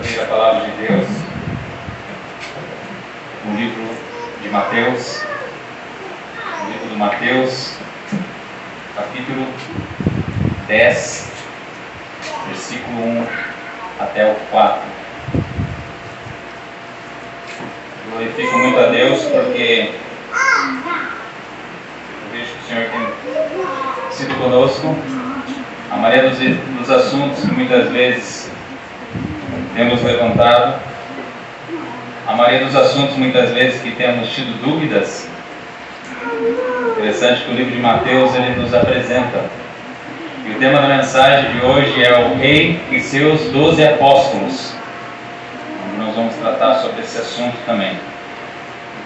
abrir a palavra de Deus no livro de Mateus, capítulo 10, versículo 1 até o 4. Glorifico muito a Deus porque eu vejo que o Senhor tem sido conosco. A maioria dos assuntos que muitas vezes temos levantado, a maioria dos assuntos muitas vezes que temos tido dúvidas. Interessante que o livro de Mateus ele nos apresenta. E o tema da mensagem de hoje é o Rei e seus 12 apóstolos. Nós vamos tratar sobre esse assunto também.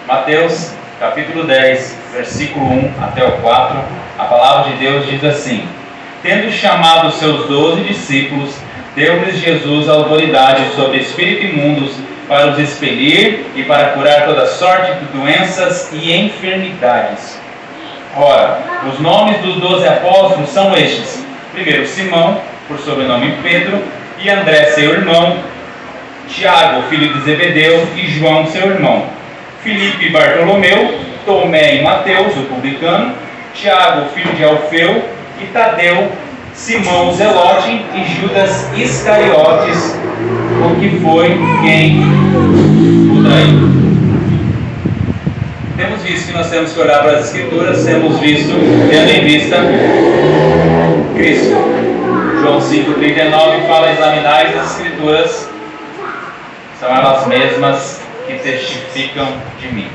Mateus capítulo 10, versículo 1 até o 4, a palavra de Deus diz assim: Tendo chamado os seus 12 discípulos, deu-lhes Jesus a autoridade sobre espíritos imundos para os expelir e para curar toda sorte de doenças e enfermidades. Ora, os nomes dos 12 apóstolos são estes: primeiro Simão, por sobrenome Pedro, e André seu irmão, Tiago, filho de Zebedeu, e João seu irmão, Filipe e Bartolomeu, Tomé e Mateus, o publicano, Tiago, filho de Alfeu, e Tadeu, Simão o Zelote e Judas Iscariotes, o que foi quem o traiu. Temos visto que nós temos que olhar para as Escrituras, temos visto, tendo em vista Cristo. João 5,39 fala: examinai as Escrituras, são elas mesmas que testificam de mim.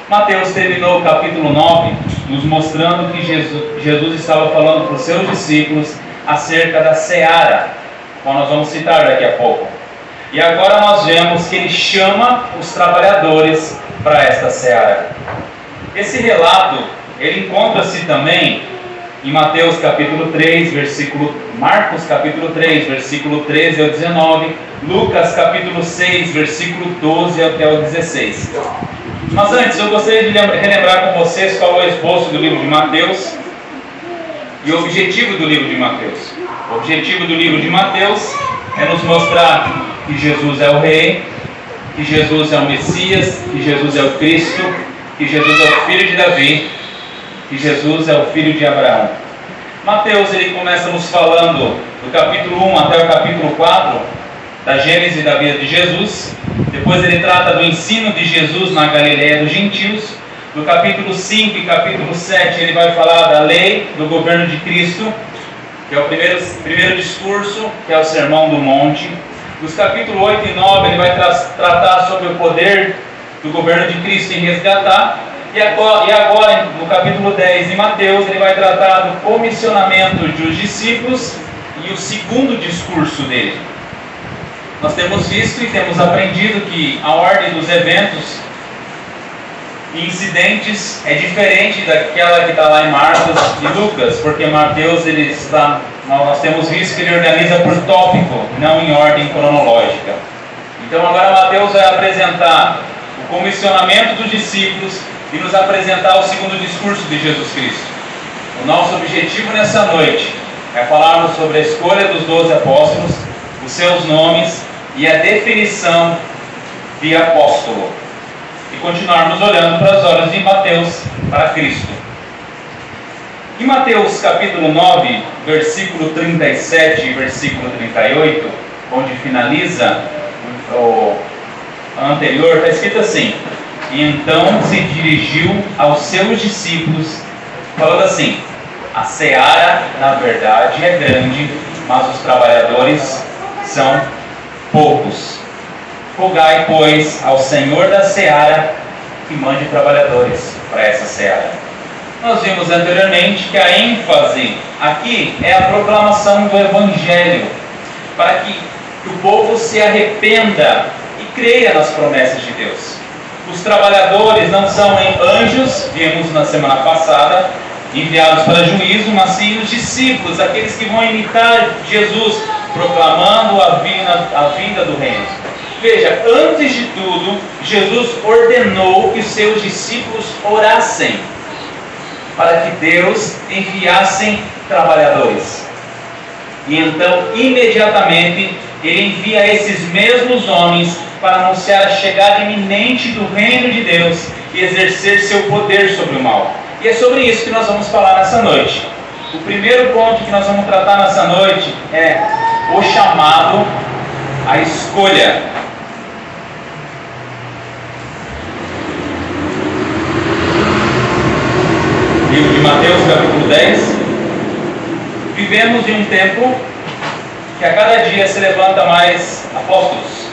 Mateus terminou o capítulo 9 nos mostrando que Jesus estava falando para os seus discípulos acerca da seara, qual nós vamos citar daqui a pouco. E agora nós vemos que ele chama os trabalhadores para esta seara. Esse relato, ele encontra-se também em Mateus capítulo 3, Marcos capítulo 3, versículo 13 ao 19, Lucas capítulo 6, versículo 12 até o 16. Mas antes, eu gostaria de relembrar com vocês qual é o esboço do livro de Mateus e o objetivo do livro de Mateus. O objetivo do livro de Mateus é nos mostrar que Jesus é o Rei, que Jesus é o Messias, que Jesus é o Cristo, que Jesus é o filho de Davi, que Jesus é o filho de Abraão. Mateus ele começa nos falando do capítulo 1 até o capítulo 4 da gênese da vida de Jesus. Depois ele trata do ensino de Jesus na Galileia dos gentios. No capítulo 5 e capítulo 7 ele vai falar da lei do governo de Cristo, que é o primeiro discurso, que é o Sermão do Monte. Nos capítulos 8 e 9 ele vai tratar sobre o poder do governo de Cristo em resgatar. E agora, no capítulo 10 de Mateus, ele vai tratar do comissionamento dos discípulos e o segundo discurso dele. Nós temos visto e temos aprendido que a ordem dos eventos e incidentes é diferente daquela que está lá em Marcos e Lucas, porque Mateus nós temos visto que ele organiza por tópico, não em ordem cronológica. Então agora Mateus vai apresentar o comissionamento dos discípulos e nos apresentar o segundo discurso de Jesus Cristo. O nosso objetivo nessa noite é falarmos sobre a escolha dos 12 apóstolos, os seus nomes e a definição de apóstolo. E continuarmos olhando para as obras de Mateus para Cristo. Em Mateus capítulo 9, versículo 37 e versículo 38, onde finaliza o anterior, está escrito assim: E então se dirigiu aos seus discípulos, falando assim: a seara, na verdade, é grande, mas os trabalhadores são poucos. Rogai, pois, ao Senhor da seara que mande trabalhadores para essa seara. Nós vimos anteriormente que a ênfase aqui é a proclamação do Evangelho, para que o povo se arrependa e creia nas promessas de Deus. Os trabalhadores não são anjos, vimos na semana passada, enviados para juízo, mas sim os discípulos, aqueles que vão imitar Jesus, proclamando a vinda do reino. Veja, antes de tudo, Jesus ordenou que os seus discípulos orassem, para que Deus enviasse trabalhadores. E então, imediatamente, Ele envia esses mesmos homens para anunciar a chegada iminente do reino de Deus e exercer seu poder sobre o mal. E é sobre isso que nós vamos falar nessa noite. O primeiro ponto que nós vamos tratar nessa noite é o chamado à escolha. Livro de Mateus, capítulo 10. Vivemos em um tempo que a cada dia se levanta mais apóstolos.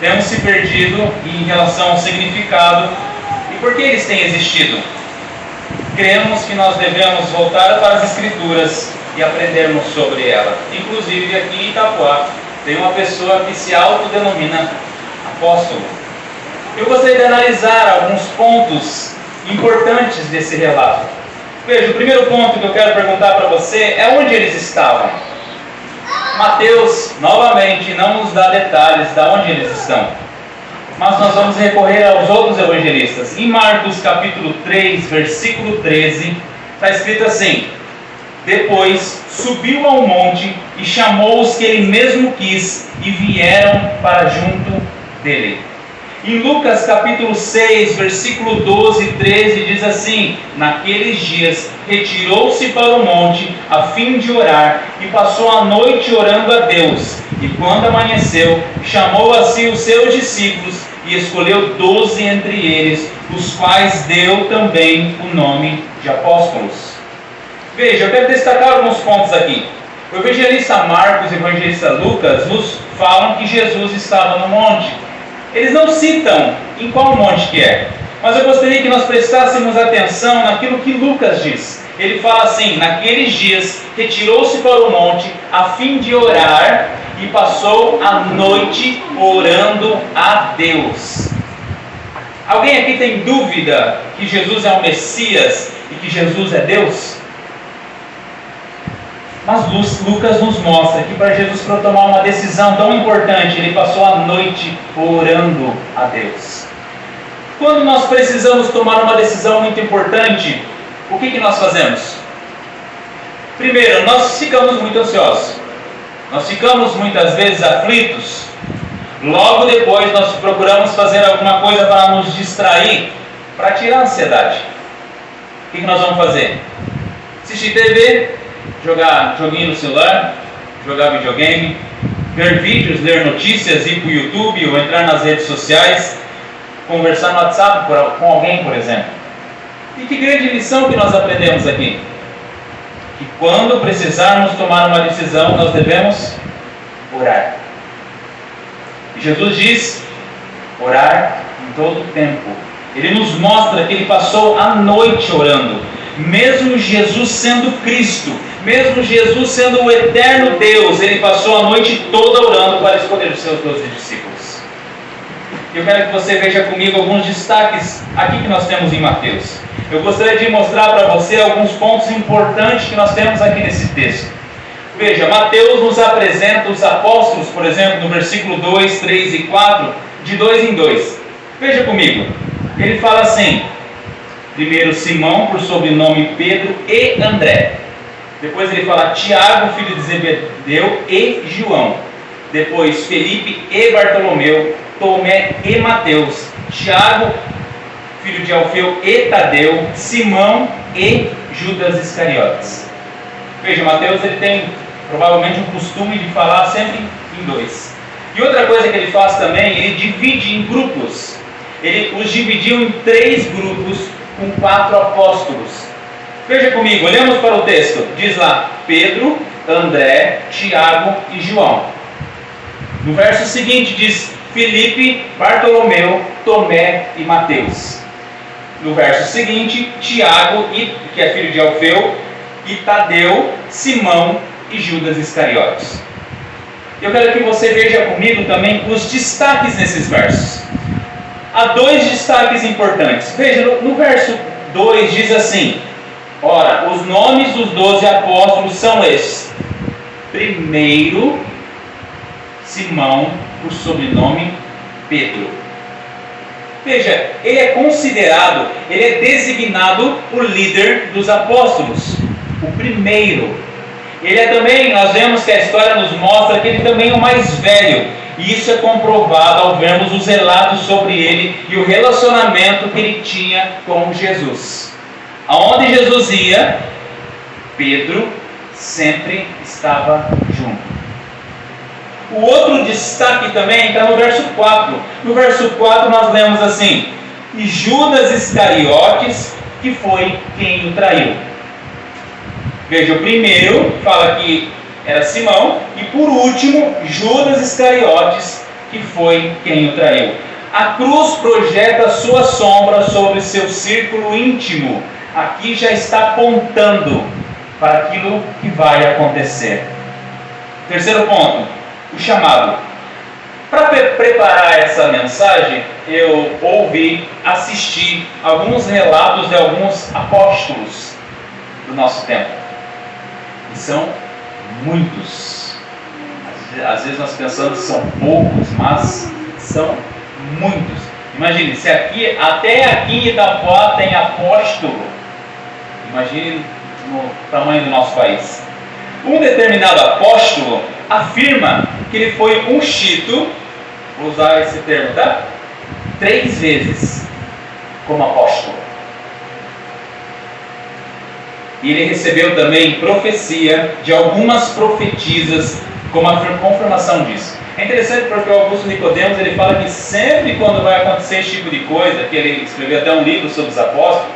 Temos se perdido em relação ao significado e por que eles têm existido. Cremos que nós devemos voltar para as Escrituras e aprendermos sobre ela. Inclusive aqui em Itapuá tem uma pessoa que se autodenomina apóstolo. Eu gostaria de analisar alguns pontos importantes desse relato. Veja, o primeiro ponto que eu quero perguntar para você é onde eles estavam. Mateus, novamente, não nos dá detalhes de onde eles estão. Mas nós vamos recorrer aos outros evangelistas. Em Marcos capítulo 3, versículo 13, está escrito assim: depois subiu ao monte e chamou os que ele mesmo quis e vieram para junto dele. Em Lucas capítulo 6, versículo 12 e 13 diz assim: naqueles dias retirou-se para o monte a fim de orar e passou a noite orando a Deus. E quando amanheceu, chamou a si os seus discípulos e escolheu 12 entre eles, os quais deu também o nome de apóstolos. Veja, eu quero destacar alguns pontos aqui. O evangelista Marcos e o evangelista Lucas nos falam que Jesus estava no monte. Eles não citam em qual monte que é, mas eu gostaria que nós prestássemos atenção naquilo que Lucas diz. Ele fala assim: naqueles dias retirou-se para o monte a fim de orar e passou a noite orando a Deus. Alguém aqui tem dúvida que Jesus é o Messias e que Jesus é Deus? Mas Lucas nos mostra que para Jesus tomar uma decisão tão importante, ele passou a noite orando a Deus. Quando nós precisamos tomar uma decisão muito importante, o que nós fazemos? Primeiro, nós ficamos muito ansiosos. Nós ficamos muitas vezes aflitos. Logo depois nós procuramos fazer alguma coisa para nos distrair, para tirar a ansiedade. O que nós vamos fazer? Assistir TV, jogar joguinho no celular, jogar videogame, ver vídeos, ler notícias, ir para o YouTube ou entrar nas redes sociais, conversar no WhatsApp com alguém, por exemplo. E que grande lição que nós aprendemos aqui? Que quando precisarmos tomar uma decisão, nós devemos orar. E Jesus diz: orar em todo o tempo. Ele nos mostra que ele passou a noite orando. Mesmo Jesus sendo Cristo, mesmo Jesus sendo o eterno Deus, ele passou a noite toda orando para escolher os seus 12 discípulos. Eu quero que você veja comigo alguns destaques aqui que nós temos em Mateus. Eu gostaria de mostrar para você alguns pontos importantes que nós temos aqui nesse texto. Veja, Mateus nos apresenta os apóstolos, por exemplo, no versículo 2, 3 e 4, de 2 em 2. Veja comigo, ele fala assim: primeiro Simão, por sobrenome Pedro e André. Depois ele fala Tiago, filho de Zebedeu, e João. Depois Felipe e Bartolomeu, Tomé e Mateus, Tiago, filho de Alfeu e Tadeu, Simão e Judas Iscariotes. Veja, Mateus ele tem provavelmente um costume de falar sempre em dois. E outra coisa que ele faz também, ele divide em grupos. Ele os dividiu em 3 grupos com 4 apóstolos. Veja comigo, olhamos para o texto. Diz lá Pedro, André, Tiago e João. No verso seguinte diz Felipe, Bartolomeu, Tomé e Mateus. No verso seguinte, Tiago, que é filho de Alfeu, e Tadeu, Simão e Judas Iscariotes. Eu quero que você veja comigo também os destaques nesses versos. Há 2 destaques importantes. Veja, no verso 2 diz assim: ora, os nomes dos 12 apóstolos são estes. Primeiro, Simão, por sobrenome Pedro. Veja, ele é considerado, ele é designado o líder dos apóstolos, o primeiro. Ele é também, nós vemos que a história nos mostra que ele também é o mais velho. E isso é comprovado ao vermos os relatos sobre ele e o relacionamento que ele tinha com Jesus. Aonde Jesus ia, Pedro sempre estava junto. O outro destaque também está no verso 4. No verso 4 nós lemos assim: e Judas Iscariotes, que foi quem o traiu. Veja, o primeiro fala que era Simão, e por último, Judas Iscariotes, que foi quem o traiu. A cruz projeta sua sombra sobre seu círculo íntimo. Aqui já está apontando para aquilo que vai acontecer. Terceiro ponto, o chamado. Para preparar essa mensagem, eu assisti alguns relatos de alguns apóstolos do nosso tempo. E são muitos. Às vezes nós pensamos que são poucos, mas são muitos. Imagine, se até aqui em Itapuá tem apóstolo, imagine no tamanho do nosso país. Um determinado apóstolo afirma que ele foi ungido, vou usar esse termo, tá? 3 vezes como apóstolo. E ele recebeu também profecia de algumas profetisas como a confirmação disso. É interessante porque o Augusto Nicodemos ele fala que sempre quando vai acontecer esse tipo de coisa, que ele escreveu até um livro sobre os apóstolos,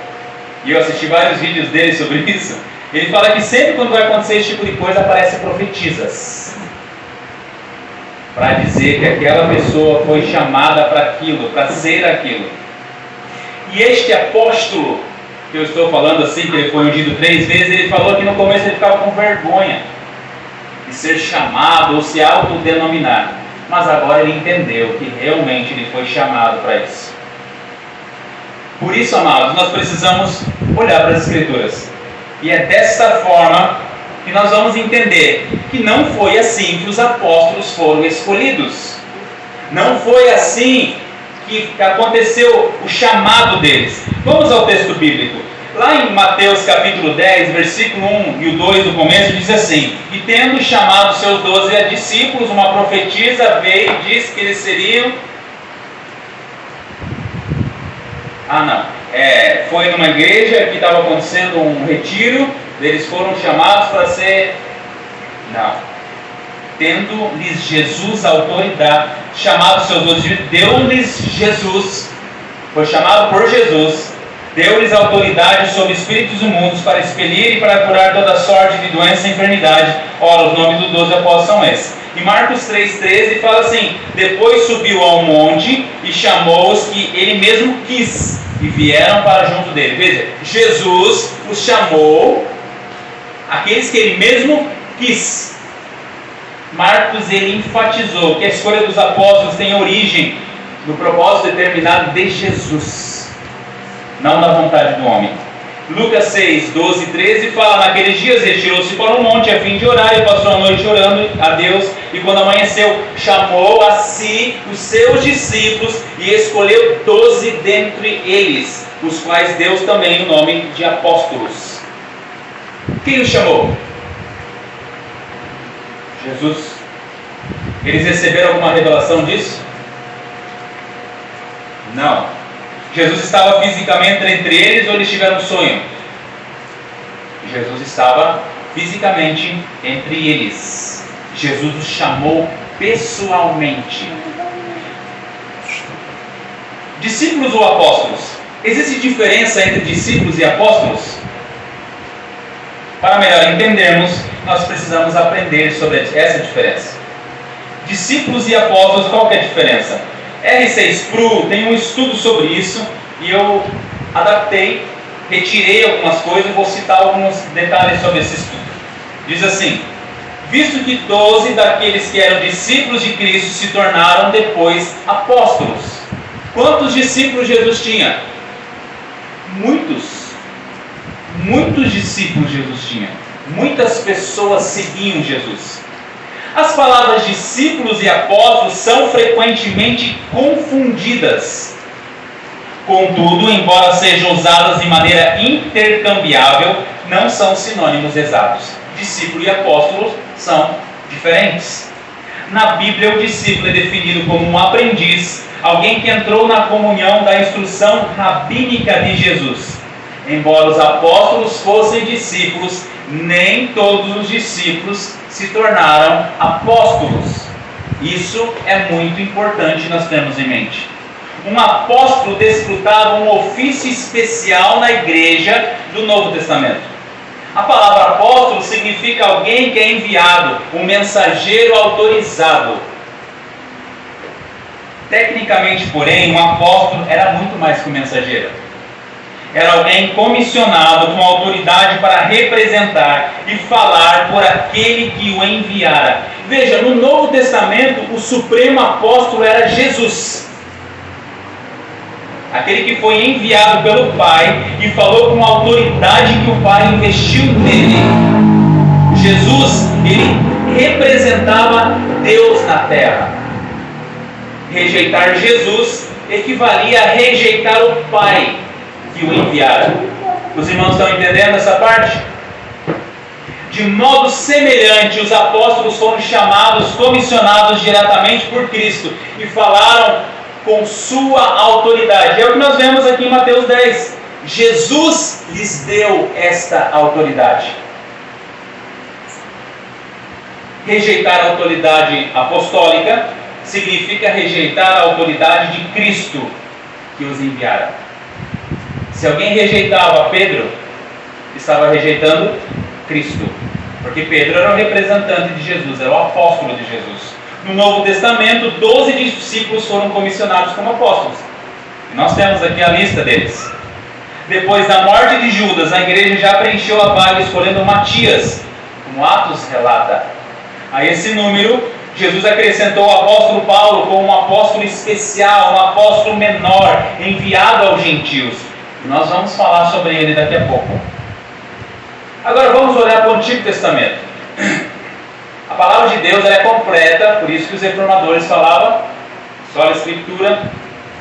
e eu assisti vários vídeos dele sobre isso, ele fala que sempre quando vai acontecer esse tipo de coisa aparecem profetisas para dizer que aquela pessoa foi chamada para aquilo, para ser aquilo. E este apóstolo que eu estou falando assim, que ele foi ungido 3 vezes, ele falou que no começo ele ficava com vergonha de ser chamado ou se autodenominar, mas agora ele entendeu que realmente ele foi chamado para isso. Por isso, amados, nós precisamos olhar para as Escrituras, e é desta forma que nós vamos entender que não foi assim que os apóstolos foram escolhidos, não foi assim que aconteceu o chamado deles. Vamos ao texto bíblico. Lá em Mateus capítulo 10, versículo 1 e o 2 do começo, diz assim: e tendo chamado seus 12 discípulos, uma profetisa veio e disse que eles seriam... foi numa igreja que estava acontecendo um retiro, eles foram chamados para ser... Tendo-lhes Jesus autoridade, chamado seus 12, deu-lhes Jesus, foi chamado por Jesus, deu-lhes autoridade sobre espíritos imundos para expelir e para curar toda sorte de doença e enfermidade. Ora, os nomes dos 12 apóstolos são esses. E Marcos 3,13 fala assim: depois subiu ao monte e chamou os que ele mesmo quis, e vieram para junto dele. Veja, Jesus os chamou, aqueles que ele mesmo quis. Marcos ele enfatizou que a escolha dos apóstolos tem origem no propósito determinado de Jesus, não da vontade do homem. Lucas 6, 12 e 13 fala: naqueles dias retirou-se para um monte a fim de orar, e passou a noite orando a Deus, e quando amanheceu, chamou a si os seus discípulos, e escolheu 12 dentre eles, os quais deu também o nome de apóstolos. Quem os chamou? Jesus. Eles receberam alguma revelação disso? Não. Jesus estava fisicamente entre eles ou eles tiveram um sonho? Jesus estava fisicamente entre eles. Jesus os chamou pessoalmente. Discípulos ou apóstolos? Existe diferença entre discípulos e apóstolos? Para melhor entendermos, nós precisamos aprender sobre essa diferença. Discípulos e apóstolos, qual que é a diferença? R6 Pro tem um estudo sobre isso, e eu adaptei, retirei algumas coisas e vou citar alguns detalhes sobre esse estudo. Diz assim: visto que 12 daqueles que eram discípulos de Cristo se tornaram depois apóstolos. Quantos discípulos Jesus tinha? Muitos discípulos Jesus tinha. Muitas pessoas seguiam Jesus. As palavras discípulos e apóstolos são frequentemente confundidas. Contudo, embora sejam usadas de maneira intercambiável, não são sinônimos exatos. discípulo e apóstolo são diferentes. Na Bíblia, o discípulo é definido como um aprendiz, alguém que entrou na comunhão da instrução rabínica de Jesus. Embora os apóstolos fossem discípulos, nem todos os discípulos se tornaram apóstolos. Isso é muito importante nós termos em mente. Um apóstolo desfrutava um ofício especial na igreja do Novo Testamento. A palavra apóstolo significa alguém que é enviado, um mensageiro autorizado. Tecnicamente, porém, um apóstolo era muito mais que um mensageiro. Era alguém comissionado com autoridade para representar e falar por aquele que o enviara. Veja, no Novo Testamento, o supremo apóstolo era Jesus. Aquele que foi enviado pelo Pai e falou com a autoridade que o Pai investiu nele. Jesus, ele representava Deus na terra. Rejeitar Jesus equivalia a rejeitar o Pai que o enviara. Os irmãos estão entendendo essa parte? De modo semelhante, os apóstolos foram chamados, comissionados diretamente por Cristo e falaram com sua autoridade. É o que nós vemos aqui em Mateus 10. Jesus lhes deu esta autoridade. Rejeitar a autoridade apostólica significa rejeitar a autoridade de Cristo que os enviara. Se alguém rejeitava Pedro, estava rejeitando Cristo, porque Pedro era o representante de Jesus, era o apóstolo de Jesus. No Novo Testamento, 12 discípulos foram comissionados como apóstolos. E nós temos aqui a lista deles. Depois da morte de Judas, a igreja já preencheu a vaga escolhendo Matias, como Atos relata. A esse número, Jesus acrescentou o apóstolo Paulo como um apóstolo especial, um apóstolo menor, enviado aos gentios. E nós vamos falar sobre ele daqui a pouco. Agora vamos olhar para o Antigo Testamento. A palavra de Deus ela é completa, por isso que os reformadores falavam só a Escritura,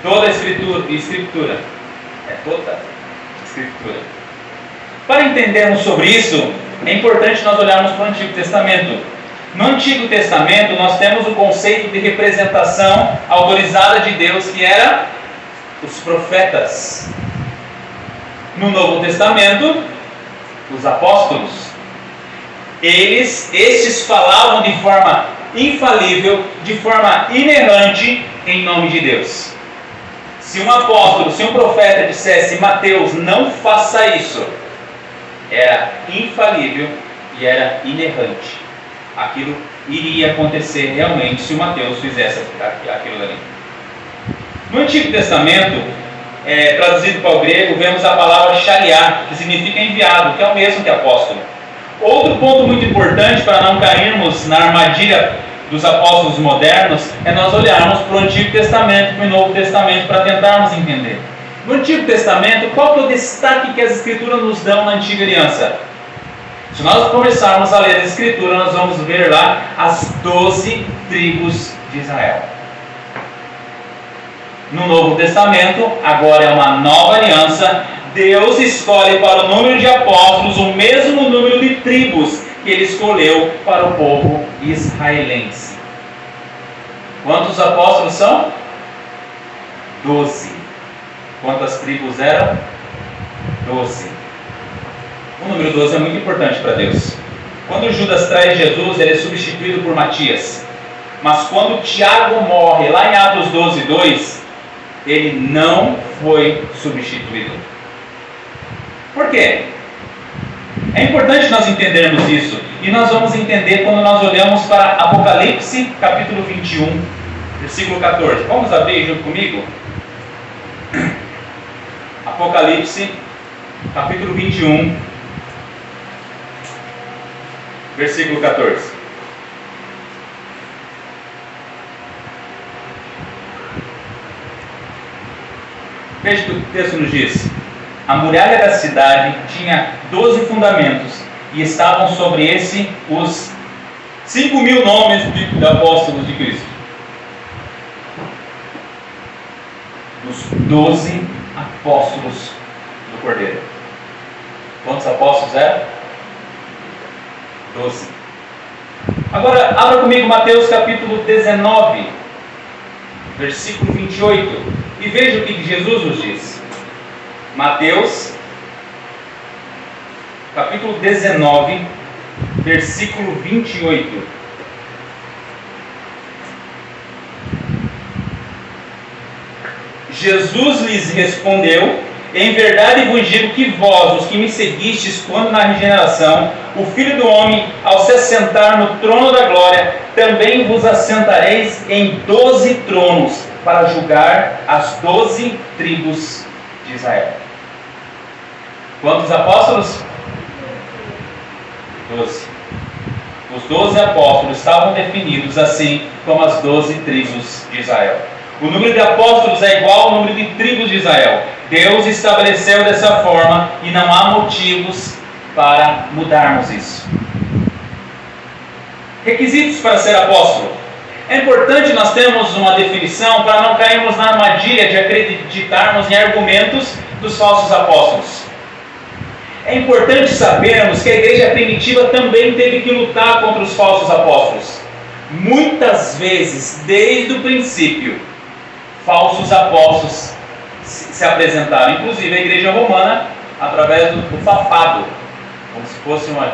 toda a Escritura. É toda a Escritura. Para entendermos sobre isso, é importante nós olharmos para o Antigo Testamento. No Antigo Testamento, nós temos o conceito de representação autorizada de Deus, que era os profetas. No Novo Testamento, os apóstolos. Estes falavam de forma infalível, de forma inerrante, em nome de Deus. Se um apóstolo, se um profeta dissesse, Mateus, não faça isso, era infalível e era inerrante. Aquilo iria acontecer realmente se o Mateus fizesse aquilo ali. No Antigo Testamento, traduzido para o grego, vemos a palavra shaliá, que significa enviado, que é o mesmo que apóstolo. Outro ponto muito importante para não cairmos na armadilha dos apóstolos modernos é nós olharmos para o Antigo Testamento e para o Novo Testamento para tentarmos entender. No Antigo Testamento, qual que é o destaque que as Escrituras nos dão na Antiga Aliança? Se nós começarmos a ler a Escritura, nós vamos ver lá as 12 tribos de Israel. No Novo Testamento, agora é uma nova aliança, Deus escolhe para o número de apóstolos o mesmo número de tribos que Ele escolheu para o povo israelense. Quantos apóstolos são? 12. Quantas tribos eram? 12. O número 12 é muito importante para Deus. Quando Judas traz Jesus, ele é substituído por Matias. Mas quando Tiago morre, lá em Atos 12, 2, ele não foi substituído. Por quê? É importante nós entendermos isso. E nós vamos entender quando nós olhamos para Apocalipse, capítulo 21, versículo 14. Vamos abrir junto comigo? Apocalipse, capítulo 21, versículo 14. Veja o que o texto nos diz. A muralha da cidade tinha 12 fundamentos e estavam sobre esse os 5.000 nomes de apóstolos de Cristo. Os 12 apóstolos do Cordeiro. Quantos apóstolos eram? 12. Agora, abra comigo Mateus capítulo 19, versículo 28, e veja o que Jesus nos diz. Mateus capítulo 19, versículo 28. Jesus lhes respondeu: em verdade vos digo que vós, os que me seguistes quando na regeneração, o Filho do Homem, ao se assentar no trono da glória, também vos assentareis em 12 tronos, para julgar as 12 tribos de Israel. Quantos apóstolos? 12. Os 12 apóstolos estavam definidos assim como as 12 tribos de Israel. O número de apóstolos é igual ao número de tribos de Israel. Deus estabeleceu dessa forma e não há motivos para mudarmos isso. Requisitos para ser apóstolo. É importante nós termos uma definição para não cairmos na armadilha de acreditarmos em argumentos dos falsos apóstolos. É importante sabermos que a igreja primitiva também teve que lutar contra os falsos apóstolos. Muitas vezes, desde o princípio, falsos apóstolos se apresentaram. Inclusive a igreja romana, através do papado, como se fosse uma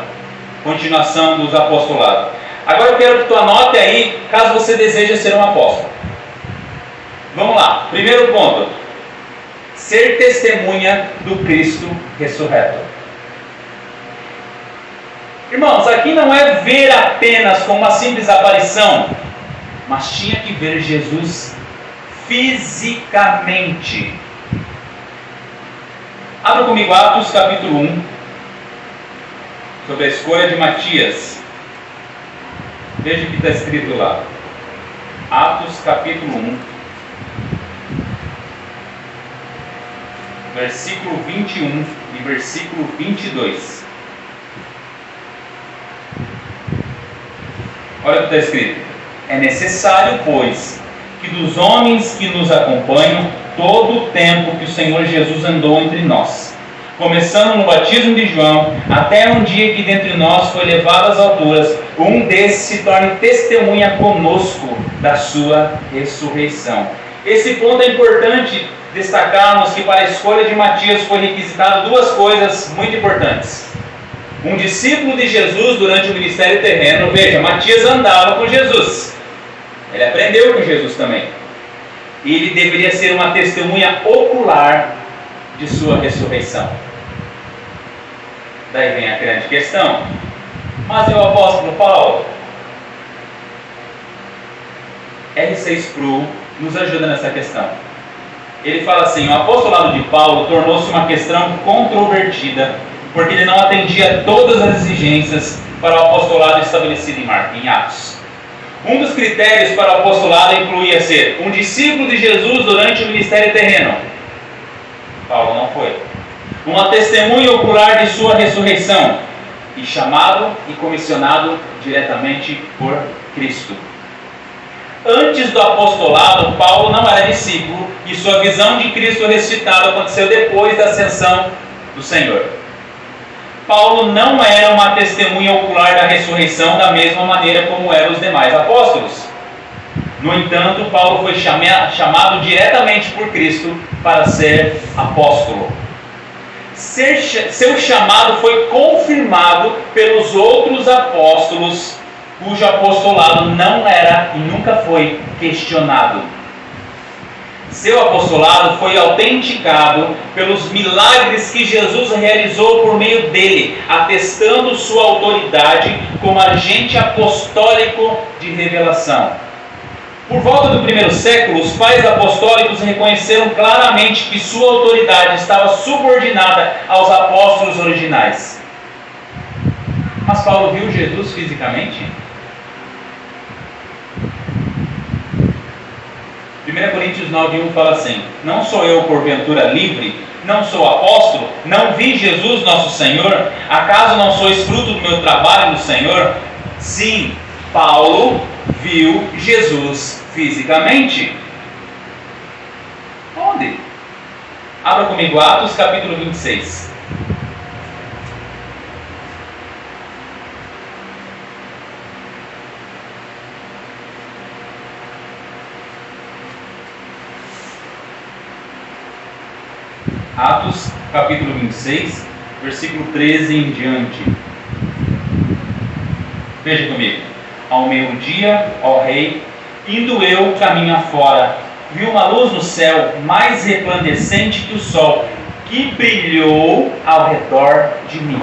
continuação dos apostolados. Agora eu quero que tu anote aí, caso você deseje ser um apóstolo. Vamos lá, primeiro ponto: ser testemunha do Cristo ressurreto. Irmãos, aqui não é ver apenas como uma simples aparição, mas tinha que ver Jesus fisicamente. Abra comigo Atos capítulo 1, sobre a escolha de Matias. Veja o que está escrito lá. Atos capítulo 1, versículo 21 e versículo 22. Olha o que está escrito: é necessário, pois, que dos homens que nos acompanham, todo o tempo que o Senhor Jesus andou entre nós, começando no batismo de João, até um dia que dentre nós foi levado às alturas, um desses se torne testemunha conosco da sua ressurreição. Esse ponto é importante destacarmos, que para a escolha de Matias foi requisitado duas coisas muito importantes. Um discípulo de Jesus durante o ministério terreno. Veja, Matias andava com Jesus, ele aprendeu com Jesus também, e ele deveria ser uma testemunha ocular de sua ressurreição. Daí vem a grande questão: mas o apóstolo Paulo? R6 Pro nos ajuda nessa questão. Ele fala assim: o apostolado de Paulo tornou-se uma questão controvertida, porque ele não atendia todas as exigências para o apostolado estabelecido em Atos. Um dos critérios para o apostolado incluía ser um discípulo de Jesus durante o ministério terreno. Paulo não foi. Uma testemunha ocular de sua ressurreição, e chamado e comissionado diretamente por Cristo. Antes do apostolado, Paulo não era discípulo, e sua visão de Cristo ressuscitado aconteceu depois da ascensão do Senhor. Paulo não era uma testemunha ocular da ressurreição da mesma maneira como eram os demais apóstolos. No entanto, Paulo foi chamado diretamente por Cristo para ser apóstolo. Seu chamado foi confirmado pelos outros apóstolos, cujo apostolado não era e nunca foi questionado. Seu apostolado foi autenticado pelos milagres que Jesus realizou por meio dele, atestando sua autoridade como agente apostólico de revelação. Por volta do primeiro século, os pais apostólicos reconheceram claramente que sua autoridade estava subordinada aos apóstolos originais. Mas Paulo viu Jesus fisicamente? 1 Coríntios 9:1 fala assim: não sou eu porventura livre? Não sou apóstolo? Não vi Jesus nosso Senhor? Acaso não sois fruto do meu trabalho no Senhor? Sim, Paulo viu Jesus fisicamente. Onde? Abra comigo Atos capítulo 26. Atos, capítulo 26, versículo 13 em diante. Veja comigo. Ao meio-dia, ó rei, indo eu caminho afora, vi uma luz no céu, mais resplandecente que o sol, que brilhou ao redor de mim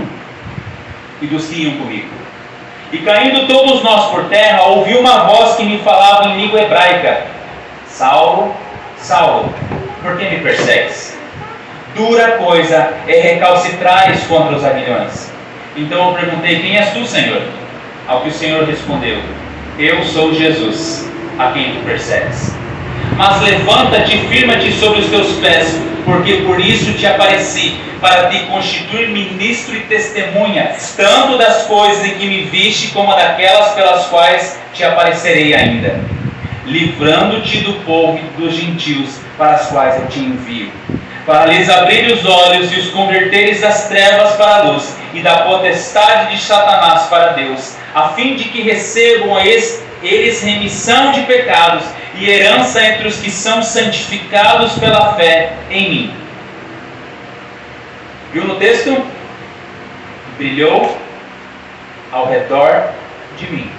e dos que iam comigo. E caindo todos nós por terra, ouvi uma voz que me falava em língua hebraica: Saulo, Saulo, por que me persegues? Dura coisa é recalcitrares contra os aguilhões. Então eu perguntei: quem és tu, Senhor? Ao que o Senhor respondeu: eu sou Jesus, a quem tu persegues. Mas levanta-te e firma-te sobre os teus pés, porque por isso te apareci, para te constituir ministro e testemunha, tanto das coisas em que me viste, como daquelas pelas quais te aparecerei ainda, livrando-te do povo e dos gentios, para as quais eu te envio, para lhes abrir os olhos e os converteres das trevas para a luz, e da potestade de Satanás para Deus, a fim de que recebam eles remissão de pecados e herança entre os que são santificados pela fé em mim. Viu no texto? Brilhou ao redor de mim.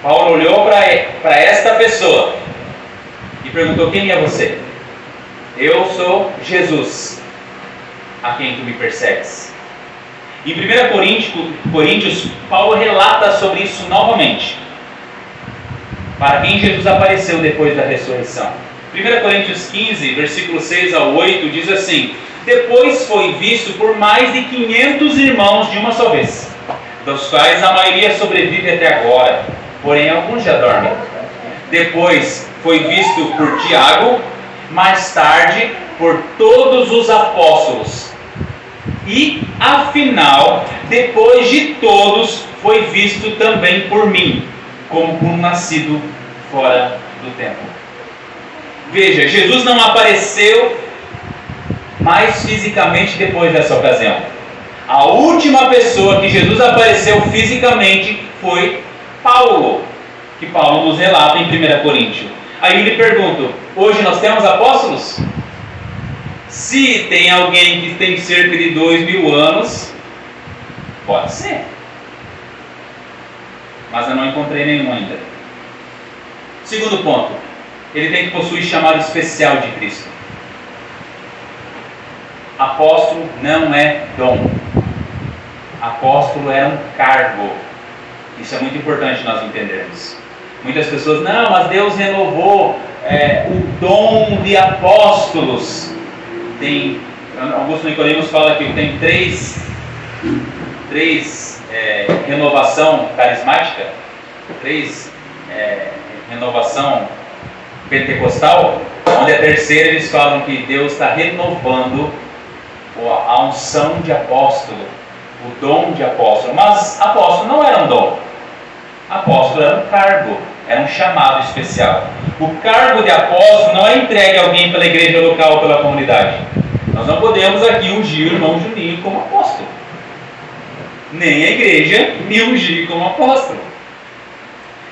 Paulo olhou para esta pessoa e perguntou: quem é você? Eu sou Jesus, a quem tu me persegues. Em 1 Coríntios, Paulo relata sobre isso novamente, para quem Jesus apareceu depois da ressurreição. 1 Coríntios 15, versículo 6 ao 8, diz assim: depois foi visto por mais de 500 irmãos de uma só vez, dos quais a maioria sobrevive até agora, porém alguns já dormem. Depois foi visto por Tiago, mais tarde por todos os apóstolos. E, afinal, depois de todos, foi visto também por mim, como por um nascido fora do tempo. Veja, Jesus não apareceu mais fisicamente depois dessa ocasião. A última pessoa que Jesus apareceu fisicamente foi Paulo, que Paulo nos relata em 1 Coríntios. Aí eu lhe pergunto: hoje nós temos apóstolos? Se tem alguém que tem cerca de 2000 anos, pode ser. Mas eu não encontrei nenhum ainda. Segundo ponto, ele tem que possuir chamado especial de Cristo. Apóstolo não é dom. Apóstolo é um cargo. Isso é muito importante nós entendermos. Muitas pessoas: não, mas Deus renovou o dom de apóstolos. Augusto Nicodemos fala que tem três renovação carismática, renovação pentecostal, onde a terceira eles falam que Deus está renovando a unção de apóstolo, o dom de apóstolo. Mas apóstolo não era um dom, apóstolo era um cargo, era um chamado especial. O cargo de apóstolo não é entregue a alguém pela igreja local ou pela comunidade. Nós não podemos aqui ungir o irmão Juninho como apóstolo, nem a igreja me ungir como apóstolo.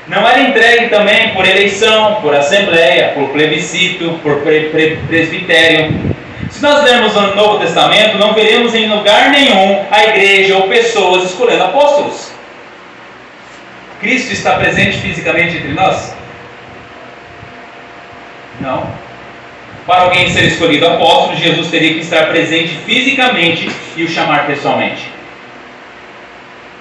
Não era entregue também por eleição, por assembleia, por plebiscito, por presbitério. Se nós lermos o Novo Testamento, não veremos em lugar nenhum a igreja ou pessoas escolhendo apóstolos. Cristo está presente fisicamente entre nós? Não. Para alguém ser escolhido apóstolo, Jesus teria que estar presente fisicamente e o chamar pessoalmente.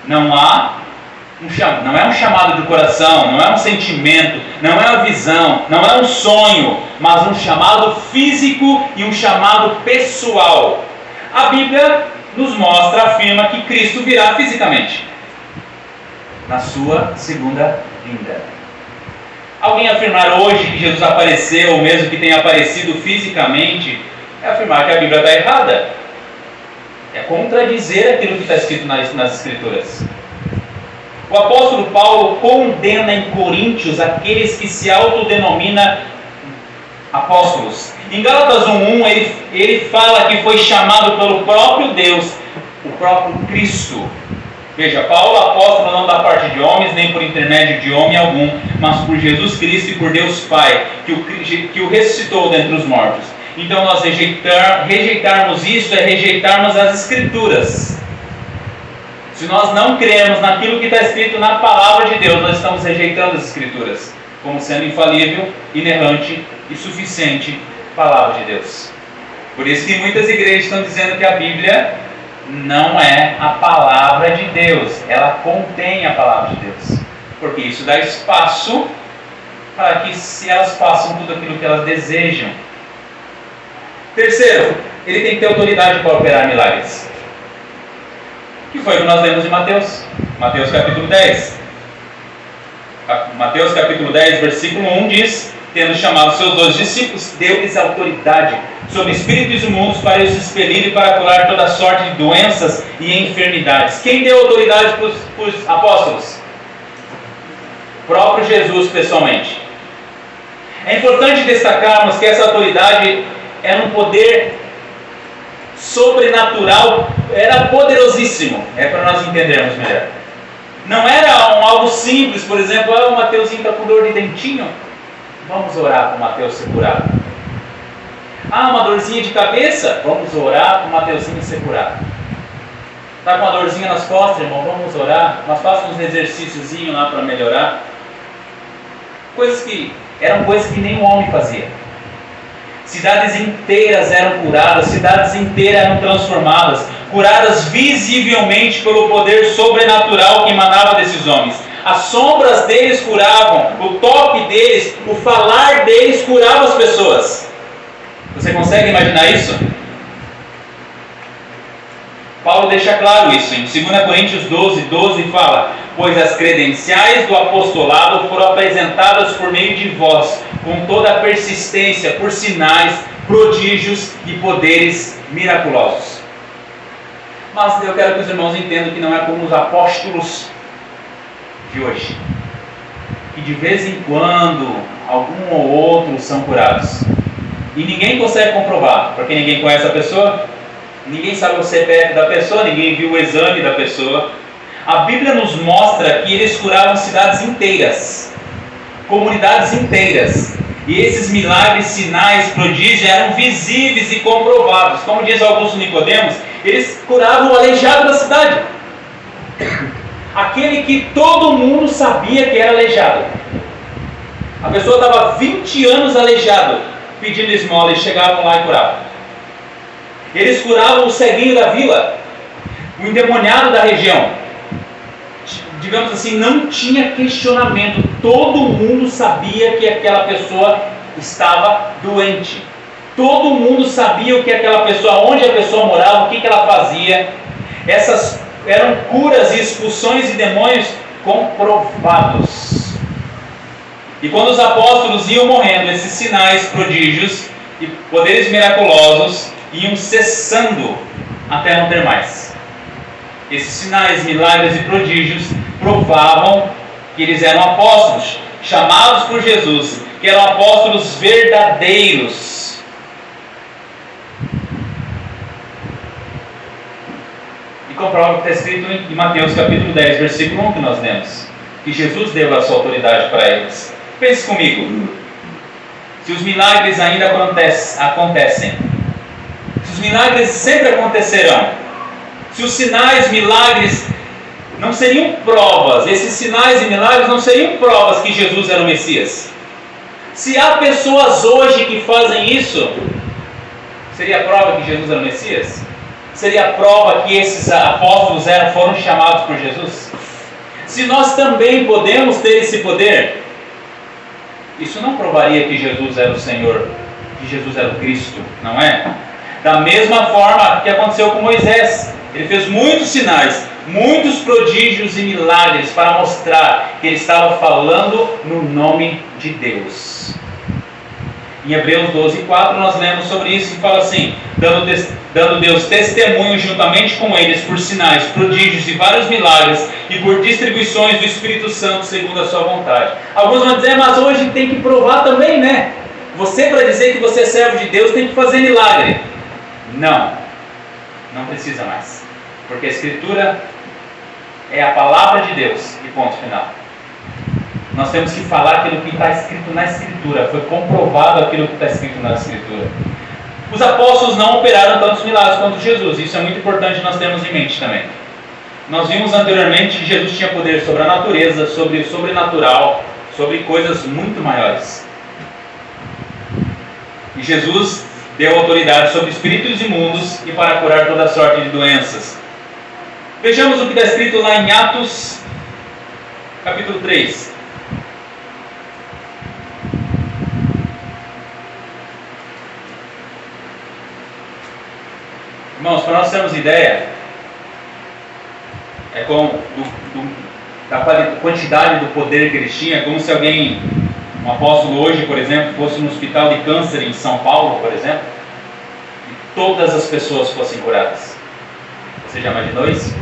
Não é um chamado de coração, não é um sentimento, não é uma visão, não é um sonho, mas um chamado físico e um chamado pessoal. A Bíblia nos mostra, afirma que Cristo virá fisicamente na sua segunda vinda. Alguém afirmar hoje que Jesus apareceu, ou mesmo que tenha aparecido fisicamente, é afirmar que a Bíblia está errada. É contradizer aquilo que está escrito nas Escrituras. O apóstolo Paulo condena em Coríntios aqueles que se autodenominam apóstolos. Em Gálatas 1:1 ele fala que foi chamado pelo próprio Deus, o próprio Cristo. Veja, Paulo, apóstolo não da parte de homens, nem por intermédio de homem algum, mas por Jesus Cristo e por Deus Pai, que o ressuscitou dentre os mortos. Então nós rejeitarmos isso é rejeitarmos as Escrituras. Se nós não cremos naquilo que está escrito na palavra de Deus, nós estamos rejeitando as Escrituras como sendo infalível, inerrante e suficiente palavra de Deus. Por isso que muitas igrejas estão dizendo que a Bíblia não é a palavra de Deus, ela contém a palavra de Deus, porque isso dá espaço para que elas façam tudo aquilo que elas desejam. Terceiro, ele tem que ter autoridade para operar milagres, que foi o que nós lemos em Mateus capítulo 10. Mateus capítulo 10, versículo 1 diz: tendo chamado seus 12 discípulos, deu-lhes autoridade sobre espíritos imundos para os expelir e para curar toda sorte de doenças e enfermidades. Quem deu autoridade para os apóstolos? O próprio Jesus pessoalmente. É importante destacarmos que essa autoridade era um poder sobrenatural, era poderosíssimo, para nós entendermos melhor. Não era algo simples, por exemplo, o Mateuzinho está com dor de dentinho, vamos orar para o Mateus ser curado. Uma dorzinha de cabeça, vamos orar para o Mateuzinho ser curado. Está com uma dorzinha nas costas, irmão, vamos orar, mas faça uns exercíciozinhos lá para melhorar. Eram coisas que nem o homem fazia. Cidades inteiras eram curadas, cidades inteiras eram transformadas, curadas visivelmente pelo poder sobrenatural que emanava desses homens. As sombras deles curavam, o toque deles, o falar deles curava as pessoas. Você consegue imaginar isso? Paulo deixa claro isso em 2 Coríntios 12 fala: pois as credenciais do apostolado foram apresentadas por meio de vós, com toda a persistência, por sinais, prodígios e poderes miraculosos. Mas eu quero que os irmãos entendam que não é como os apóstolos de hoje, que de vez em quando algum ou outro são curados e ninguém consegue comprovar, porque ninguém conhece a pessoa, ninguém sabe o CPF da pessoa, ninguém viu o exame da pessoa. A Bíblia nos mostra que eles curavam cidades inteiras, comunidades inteiras, e esses milagres, sinais, prodígios eram visíveis e comprovados. Como diz Augusto Nicodemos, eles curavam o aleijado da cidade, aquele que todo mundo sabia que era aleijado. A pessoa estava 20 anos aleijado, pedindo esmola, e chegavam lá e curavam. Eles curavam o ceguinho da vila, o endemoniado da região. Digamos assim, não tinha questionamento, todo mundo sabia que aquela pessoa estava doente, todo mundo sabia o que aquela pessoa, onde a pessoa morava, o que ela fazia. Essas eram curas e expulsões de demônios comprovados. E quando os apóstolos iam morrendo, esses sinais, prodígios e poderes miraculosos iam cessando até não ter mais. Esses sinais, milagres e prodígios provavam que eles eram apóstolos, chamados por Jesus, que eram apóstolos verdadeiros. E comprova o que está escrito em Mateus capítulo 10, versículo 1 que nós lemos, que Jesus deu a sua autoridade para eles. Pense comigo, se os milagres ainda acontecem, se os milagres sempre acontecerão, se os sinais, milagres não seriam provas, esses sinais e milagres não seriam provas que Jesus era o Messias. Se há pessoas hoje que fazem isso, seria prova que Jesus era o Messias? Seria prova que esses apóstolos foram chamados por Jesus? Se nós também podemos ter esse poder, isso não provaria que Jesus era o Senhor, que Jesus era o Cristo, não é? Da mesma forma que aconteceu com Moisés. Ele fez muitos sinais, muitos prodígios e milagres para mostrar que ele estava falando no nome de Deus. Em Hebreus 12:4 nós lemos sobre isso e fala assim: dando Deus testemunho juntamente com eles por sinais, prodígios e vários milagres e por distribuições do Espírito Santo segundo a sua vontade. Alguns vão dizer, mas hoje tem que provar também, né? Você, para dizer que você é servo de Deus, tem que fazer milagre. Não precisa mais, porque a Escritura é a palavra de Deus e ponto final. Nós temos que falar aquilo que está escrito na Escritura. Foi comprovado aquilo que está escrito na Escritura. Os apóstolos não operaram tantos milagres quanto Jesus. Isso é muito importante nós termos em mente também. Nós vimos anteriormente que Jesus tinha poder sobre a natureza, sobre o sobrenatural, sobre coisas muito maiores. E Jesus deu autoridade sobre espíritos imundos e para curar toda sorte de doenças. Vejamos o que está escrito lá em Atos, capítulo 3. Irmãos, para nós termos ideia, da quantidade do poder que eles tinham, como se alguém, um apóstolo hoje, por exemplo, fosse no hospital de câncer em São Paulo, por exemplo, e todas as pessoas fossem curadas. Você já imaginou isso?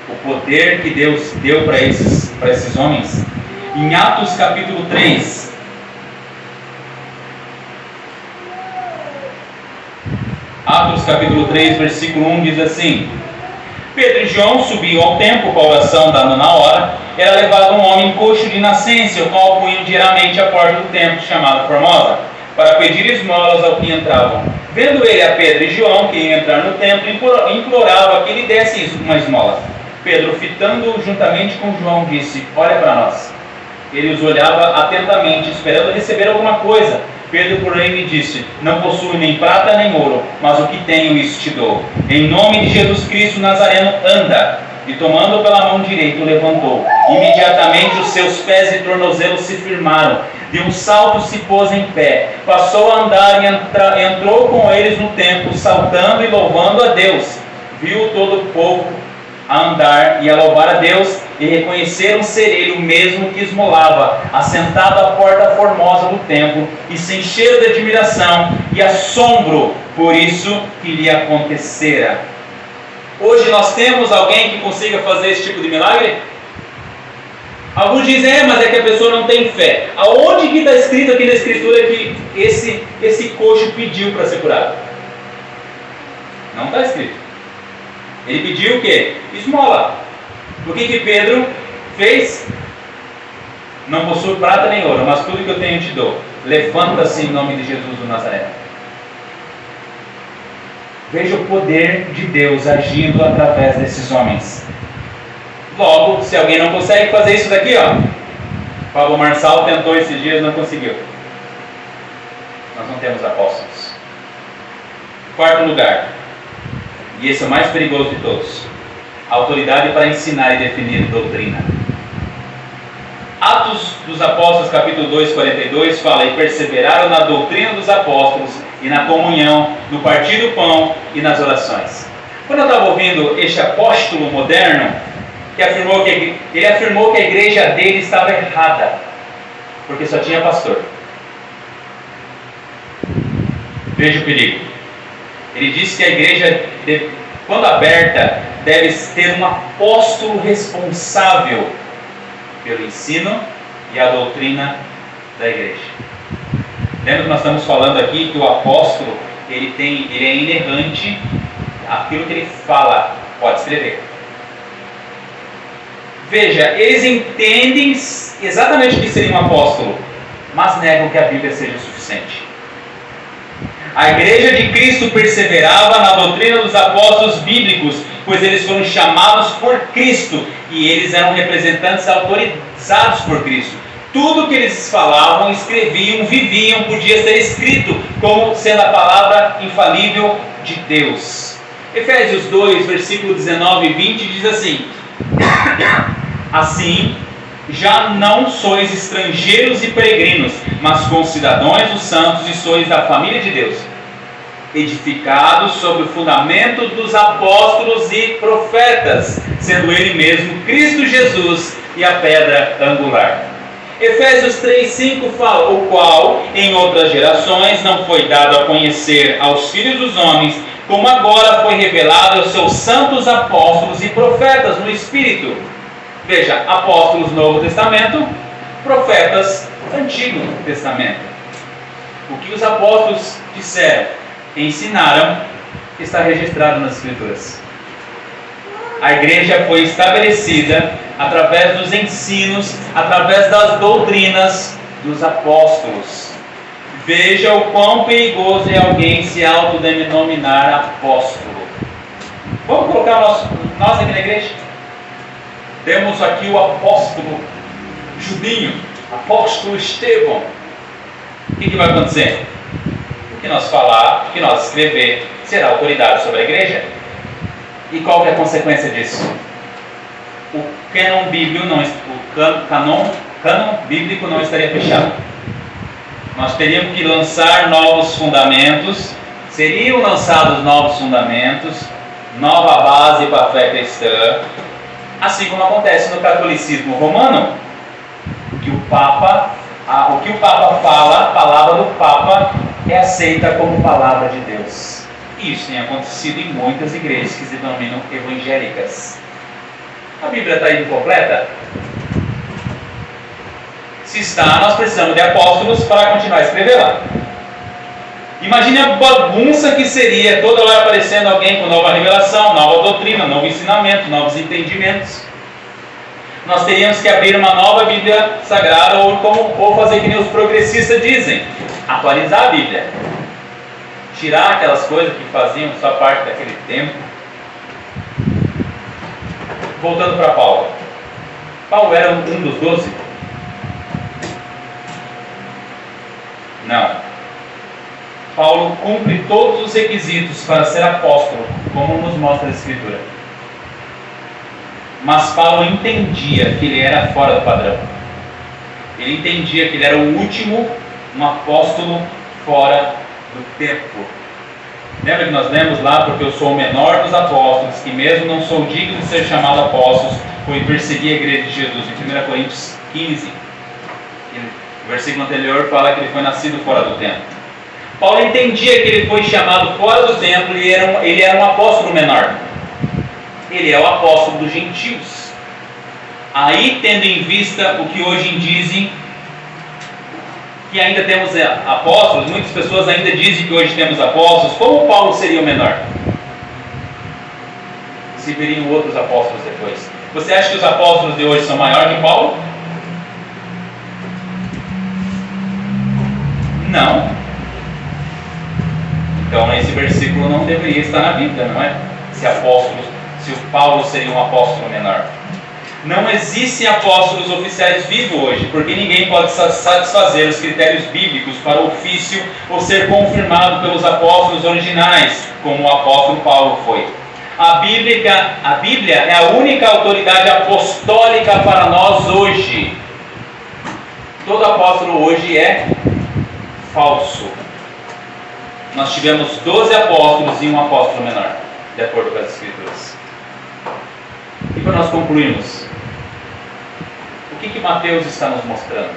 O poder que Deus deu para esses homens. Em Atos capítulo 3, Atos capítulo 3, versículo 1 diz assim: Pedro e João subiam ao templo com a oração dando na hora. Era levado um homem coxo de nascença, o qual punham diariamente à porta do templo, chamado Formosa, para pedir esmolas ao que entravam. Vendo ele a Pedro e João, que iam entrar no templo, implorava que lhe dessem uma esmola. Pedro, fitando-o juntamente com João, disse: Olha para nós. Ele os olhava atentamente, esperando receber alguma coisa. Pedro, porém, lhe disse: Não possuo nem prata nem ouro, mas o que tenho, isso te dou. Em nome de Jesus Cristo Nazareno, anda. E tomando pela mão direita, o levantou. Imediatamente os seus pés e tornozelos se firmaram. De um salto se pôs em pé. Passou a andar e entrou com eles no templo, saltando e louvando a Deus. Viu todo o povo a andar e a louvar a Deus, e reconheceram ser ele o mesmo que esmolava, assentado à porta formosa do templo, e se encheram de admiração e assombro por isso que lhe acontecera. Hoje nós temos alguém que consiga fazer esse tipo de milagre? Alguns dizem, mas é que a pessoa não tem fé. Aonde que está escrito aqui na escritura que esse coxo pediu para ser curado? Não está escrito. Ele pediu o quê? Esmola. O que Pedro fez? Não possuo prata nem ouro, mas tudo que eu tenho te dou. Levanta-se em nome de Jesus do Nazareno. Veja o poder de Deus agindo através desses homens. Logo, se alguém não consegue fazer isso daqui, Paulo Marçal tentou esses dias, não conseguiu. Nós não temos apóstolos. Quarto lugar, e esse é o mais perigoso de todos: a autoridade para ensinar e definir doutrina. Atos dos Apóstolos, capítulo 2, 42, fala: E perseveraram na doutrina dos apóstolos, e na comunhão, no partir do pão e nas orações. Quando eu estava ouvindo este apóstolo moderno, ele afirmou que a igreja dele estava errada, porque só tinha pastor. Veja o perigo. Ele disse que a igreja, quando aberta, deve ter um apóstolo responsável pelo ensino e a doutrina da igreja. Lembra que nós estamos falando aqui que o apóstolo ele é inerrante, aquilo que ele fala pode escrever. Veja, eles entendem exatamente o que seria um apóstolo, mas negam que a Bíblia seja o suficiente. A igreja de Cristo perseverava na doutrina dos apóstolos bíblicos, pois eles foram chamados por Cristo e eles eram representantes autorizados por Cristo. Tudo que eles falavam, escreviam, viviam, podia ser escrito como sendo a palavra infalível de Deus. Efésios 2, versículo 19 e 20 diz assim: Assim, já não sois estrangeiros e peregrinos, mas concidadãos dos santos e sois da família de Deus, edificados sobre o fundamento dos apóstolos e profetas, sendo ele mesmo Cristo Jesus e a pedra angular. Efésios 3,5 fala: O qual em outras gerações não foi dado a conhecer aos filhos dos homens, como agora foi revelado aos seus santos apóstolos e profetas no Espírito. Veja, apóstolos Novo Testamento, profetas Antigo Testamento. O que os apóstolos disseram, ensinaram, está registrado nas Escrituras. A igreja foi estabelecida através dos ensinos, através das doutrinas dos apóstolos. Veja o quão perigoso é alguém se autodenominar apóstolo. Vamos colocar nós aqui na igreja? Temos aqui o apóstolo Jubinho, apóstolo Estevão. O que vai acontecer? O que nós falar, o que nós escrever, será autoridade sobre a igreja. E qual que é a consequência disso? O cânon bíblico não estaria fechado. Nós teríamos que lançar novos fundamentos, seriam lançados novos fundamentos, nova base para a fé cristã, assim como acontece no catolicismo romano, que o Papa fala, a palavra do Papa é aceita como palavra de Deus. E isso tem acontecido em muitas igrejas que se denominam evangélicas. A Bíblia está incompleta? Se está, nós precisamos de apóstolos para continuar a escrever lá. Imagine a bagunça que seria toda hora aparecendo alguém com nova revelação, nova doutrina, novo ensinamento, novos entendimentos. Nós teríamos que abrir uma nova Bíblia Sagrada ou fazer que nem os progressistas dizem, atualizar a Bíblia. Tirar aquelas coisas que faziam só parte daquele tempo. Voltando para Paulo. Paulo era um dos 12? Não. Paulo cumpre todos os requisitos para ser apóstolo, como nos mostra a Escritura. Mas Paulo entendia que ele era fora do padrão. Ele entendia que ele era o último, um apóstolo fora do tempo. Lembra que nós lemos lá, porque eu sou o menor dos apóstolos, que mesmo não sou digno de ser chamado apóstolo, fui perseguir a igreja de Jesus, em 1 Coríntios 15. O versículo anterior fala que ele foi nascido fora do templo. Paulo entendia que ele foi chamado fora do templo e ele era um apóstolo menor. Ele é o apóstolo dos gentios. Aí, tendo em vista o que hoje dizem, que ainda temos apóstolos, muitas pessoas ainda dizem que hoje temos apóstolos, como Paulo seria o menor? Se viriam outros apóstolos depois. Você acha que os apóstolos de hoje são maiores que Paulo? Não. Então esse versículo não deveria estar na Bíblia, não é? Se o Paulo seria um apóstolo menor. Não existem apóstolos oficiais vivos hoje, porque ninguém pode satisfazer os critérios bíblicos para o ofício ou ser confirmado pelos apóstolos originais, como o apóstolo Paulo foi. A Bíblia é a única autoridade apostólica para nós hoje. Todo apóstolo hoje é falso. Nós tivemos 12 apóstolos e um apóstolo menor, de acordo com as Escrituras. E para nós concluirmos, o que Mateus está nos mostrando?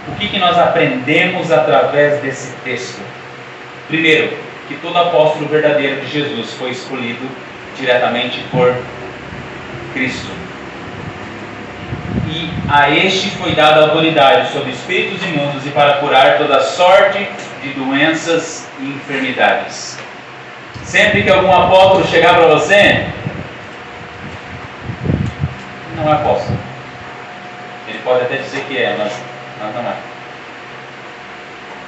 O que nós aprendemos através desse texto? Primeiro, que todo apóstolo verdadeiro de Jesus foi escolhido diretamente por Cristo. E a este foi dada autoridade sobre espíritos imundos e para curar toda sorte de doenças e enfermidades. Sempre que algum apóstolo chegar para você, não é apóstolo. Ele pode até dizer que é, mas não é.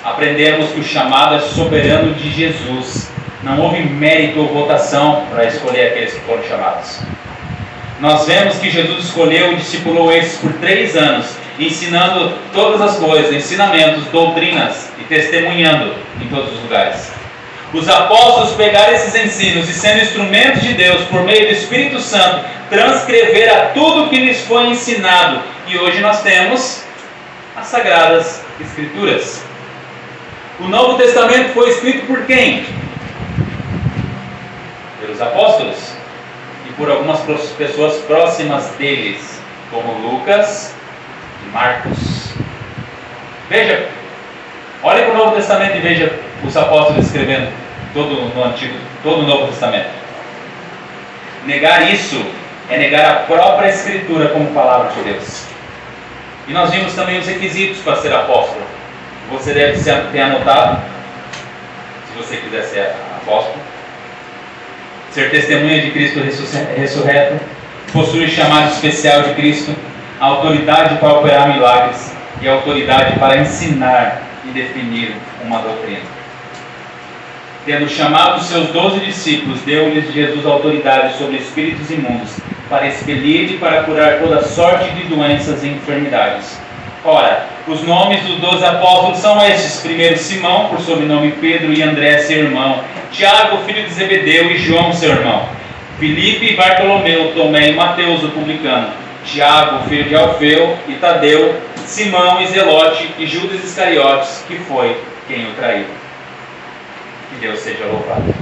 Aprendemos que o chamado é soberano de Jesus. Não houve mérito ou votação para escolher aqueles que foram chamados. Nós vemos que Jesus escolheu e discipulou esses por 3 anos, ensinando todas as coisas, ensinamentos, doutrinas e testemunhando em todos os lugares. Os apóstolos pegaram esses ensinos e, sendo instrumentos de Deus por meio do Espírito Santo, transcreveram tudo o que lhes foi ensinado. E hoje nós temos as Sagradas Escrituras. O Novo Testamento foi escrito por quem? Pelos apóstolos e por algumas pessoas próximas deles, como Lucas e Marcos. Veja, olhe para o Novo Testamento e veja os apóstolos escrevendo todo o Novo Testamento. Negar isso é negar a própria Escritura como palavra de Deus. E nós vimos também os requisitos para ser apóstolo. Você deve ter anotado, se você quiser ser apóstolo: ser testemunha de Cristo ressurreto, possuir chamado especial de Cristo, autoridade para operar milagres e autoridade para ensinar e definir uma doutrina. Tendo chamado os seus 12 discípulos, deu-lhes Jesus autoridade sobre espíritos imundos, para expelir e para curar toda sorte de doenças e enfermidades. Ora, os nomes dos 12 apóstolos são estes: primeiro Simão, por sobrenome Pedro, e André, seu irmão, Tiago, filho de Zebedeu, e João, seu irmão, Filipe, Bartolomeu, Tomé e Mateus, o publicano, Tiago, filho de Alfeu, e Tadeu, Simão e Zelote, e Judas Iscariotes, que foi quem o traiu. Que Deus seja louvado.